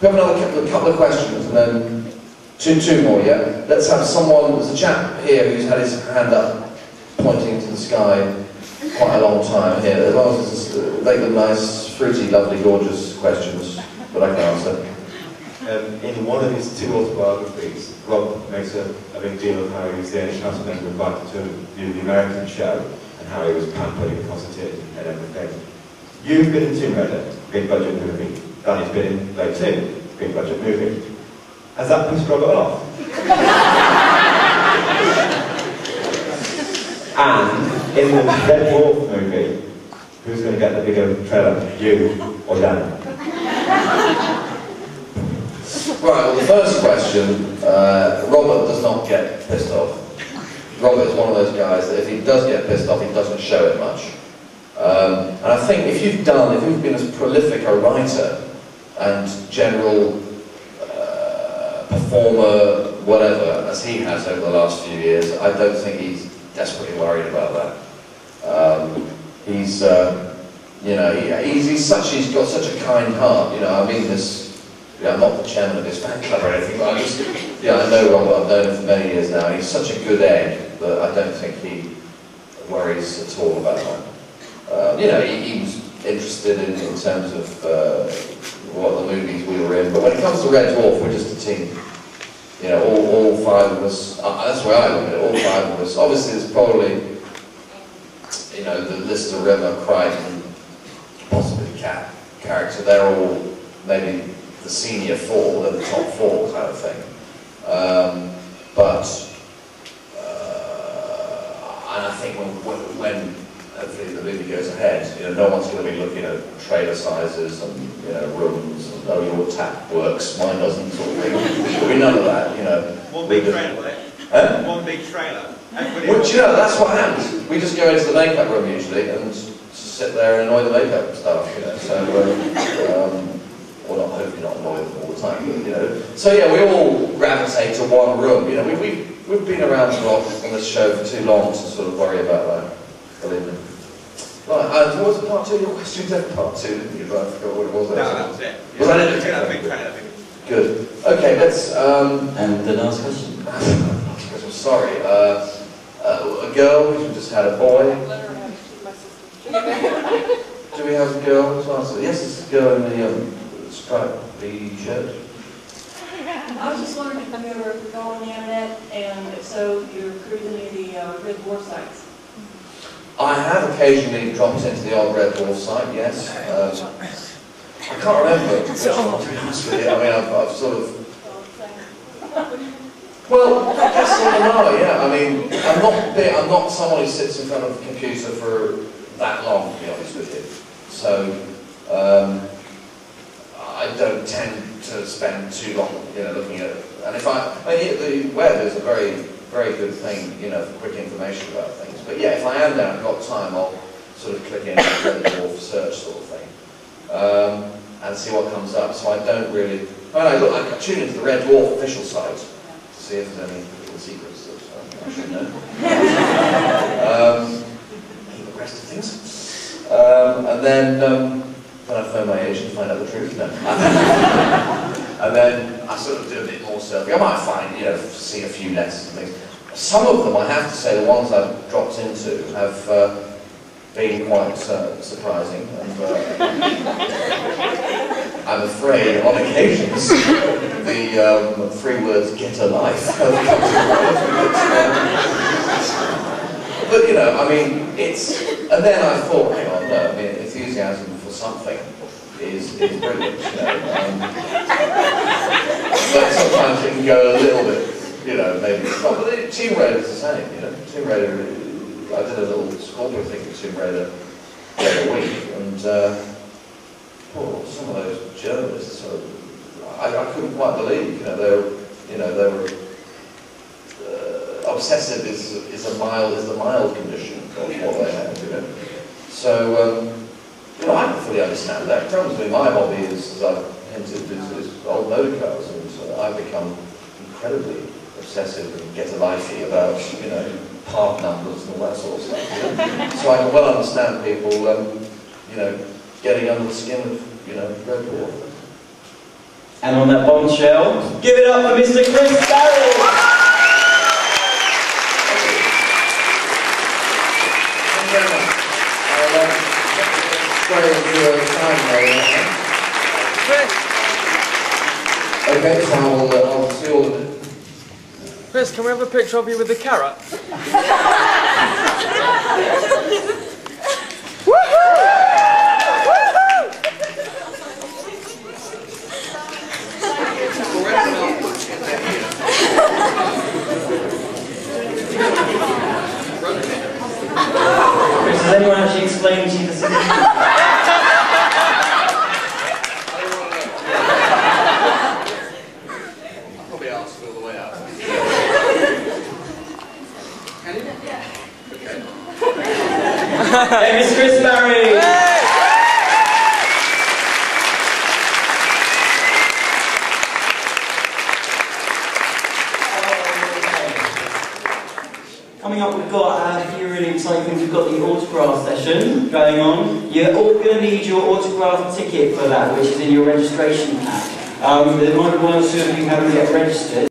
We have another couple of questions, and then two more, yeah? Let's have someone, there's a chap here who's had his hand up, pointing to the sky quite a long time here. As long as they got nice, fruity, lovely, gorgeous questions that I can answer. In one of his two autobiographies, Rob makes a big deal of how he was the only cast member invited to view the American show, and how he was pampered and cosseted and everything. You've been in Tomb Raider, big budget movie. Danny's been in Blade 2, big budget movie. Has that pissed Robert off? And in the Red Dwarf movie, who's going to get the bigger trailer, you or Danny? Right, well, the first question, Robert does not get pissed off. Robert is one of those guys that if he does get pissed off, he doesn't show it much. And I think if you've been as prolific a writer and general performer, whatever, as he has over the last few years, I don't think he's desperately worried about that. He's got such a kind heart, you know, I mean this. Yeah, I'm not the chairman of his fan club or anything, but I know Robert, I've known him for many years now, and he's such a good egg that I don't think he worries at all about that. You know, he was interested in terms of what the movies we were in, but when it comes to Red Dwarf, we're just a team. You know, all five of us, that's the way I look at it, all five of us. Obviously there's probably, you know, the Lister, Rimmer, Crichton, possibly the Cat character, they're all maybe the senior four, they're the top four kind of thing. And I think when hopefully the movie goes ahead, you know, no one's going to be looking at trailer sizes and, you know, rooms and, oh, your tap works, mine doesn't, sort of thing. There'll be none of that, you know. One big trailer, huh? One big trailer. Which, you know, that's what happens. We just go into the makeup room usually and sit there and annoy the makeup staff, you know. So, well, hopefully not annoy them all the time, but, you know. So yeah, we all gravitate to one room. You know, we've been around a lot on this show for too long to sort of worry about that. Believe me. Right, what was the part two? Your question was part two, didn't you? I forgot what it was. No, that was it. Was that it? Yeah, big trailer. Good. Okay, let's. And the last question. I'm sorry. A girl. We just had a boy. Do we have a girl to answer? Yes, it's a girl in the stripy shirt. I was just wondering if you ever go on the internet, and if so, you're cruising near the Red Dwarf sites. I have occasionally dropped into the old Red Dwarf site, yes. I can't remember, to be honest with you. I mean, I've sort of... Well, I guess sort of no, yeah. I mean, I'm not someone who sits in front of a computer for that long, to be honest with you. So, I don't tend to spend too long, you know, looking at it. And if the web is a very, very good thing, you know, for quick information about things. But yeah, if I am down and got time, I'll sort of click in Red Dwarf search sort of thing, and see what comes up. So I don't really. I tune into the Red Dwarf official site to see if there's any little secrets that I should know. The rest of things, and then. When I phone my agent to find out the truth, no. And then I sort of do a bit more surfing. I might find, you know, see a few letters and things. Some of them, I have to say, the ones I've dropped into have been quite surprising. And I'm afraid, on occasions, the three words "get a life" have come to mind. But you know, I mean, it's. And then I thought, hang on, no, I mean, enthusiasm for something is brilliant, you know. But sometimes it can go a little bit, you know, maybe. But Tomb Raider is the same, you know. Tomb Raider, I did a little scorpion thing with Tomb Raider the other week, and some of those journalists, I couldn't quite believe, you know, they were obsessive is the mild condition of what they have, you know. So, you know, I can fully understand that. Probably my hobby is, as I've hinted, is old motor cars, and I've become incredibly obsessive and get-a-lifey about, you know, part numbers and all that sort of stuff. You know? So I can well understand people, you know, getting under the skin of, you know, Red Dwarf. And on that bombshell, give it up for Mr. Chris Barry! Okay, so I'll see all of it. Chris, can we have a picture of you with the carrot? Chris, has anyone actually explained to you the significance? Hey, Miss Chris Barry! Coming up, we've got a few really exciting things. We've got the autograph session going on. You're all going to need your autograph ticket for that, which is in your registration pack. There might be one or two of you who haven't yet registered.